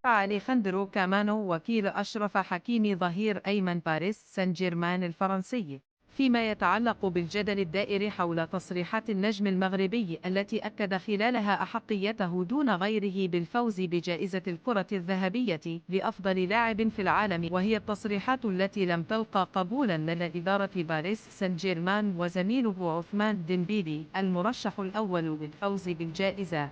أليخاندرو كامانو وكيل أشرف حكيمي ظهير أيمن باريس سان جيرمان الفرنسي، فيما يتعلق بالجدل الدائر حول تصريحات النجم المغربي التي أكد خلالها أحقيته دون غيره بالفوز بجائزة الكرة الذهبية لأفضل لاعب في العالم، وهي التصريحات التي لم تلقى قبولا لدى إدارة باريس سان جيرمان وزميله عثمان ديمبيلي المرشح الأول للفوز بالجائزة.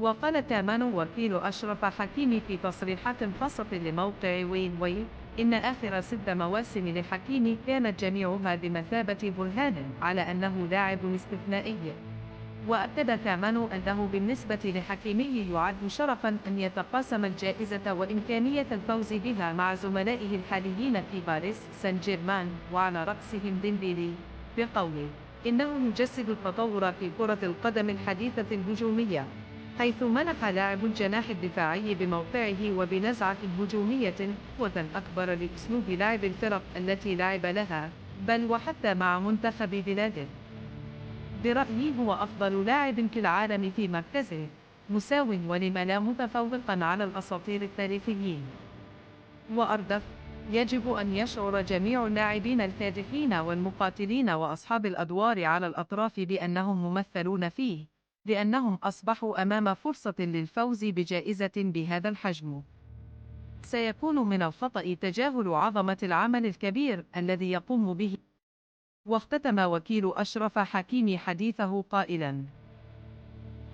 وقال كامانو وكيل أشرف حكيمي في تصريحات خاصة لموقع وين إن آخر 6 مواسم لحكيمي كانت جميعها بمثابة برهان على أنه لاعب استثنائي. وأكد كامانو أنه بالنسبة لحكيمي يعد شرفا أن يتقاسم الجائزة وإمكانية الفوز بها مع زملائه الحاليين في باريس سان جيرمان وعلى رأسهم ديمبيلي، بقوله إنه يجسد التطور في كرة القدم الحديثة الهجومية، حيث منح لاعب الجناح الدفاعي بموقعه وبنزعة هجومية قوة أكبر لأسلوب لعب الفرق التي لعب لها، بل وحتى مع منتخب بلاده. برأيي هو أفضل لاعب في العالم في مركزه، مساو ولم لا متفوقا على الأساطير التاريخيين. وأردف: يجب أن يشعر جميع اللاعبين الكادحين والمقاتلين وأصحاب الأدوار على الأطراف بأنهم ممثلون فيه، لأنهم أصبحوا أمام فرصة للفوز بجائزة بهذا الحجم. سيكون من الخطأ تجاهل عظمة العمل الكبير الذي يقوم به. واختتم وكيل أشرف حكيمي حديثه قائلاً: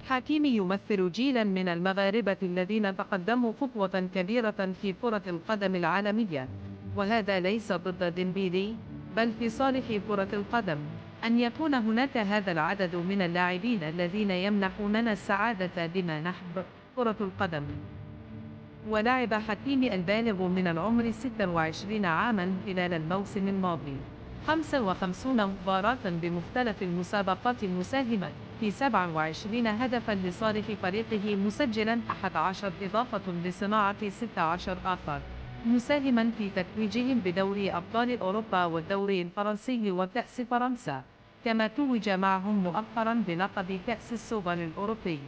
حكيمي يمثل جيلاً من المغاربة الذين تقدموا خطوة كبيرة في كرة القدم العالمية، وهذا ليس ضد ديمبيلي، بل في صالح كرة القدم، أن يكون هناك هذا العدد من اللاعبين الذين يمنحوننا السعادة بما نحب كرة القدم. ولعب حكيمي البالغ من العمر 26 عاماً خلال الموسم الماضي 55 مباراة بمختلف المسابقات، مساهما في 27 هدفاً لصالح فريقه، مسجلاً 11 إضافة لصناعة 16 آخر، مساهما في تتويجهم بدوري أبطال أوروبا والدوري الفرنسي وكأس فرنسا، كما توج معهم مؤخراً بلقب كأس السوبر الأوروبي.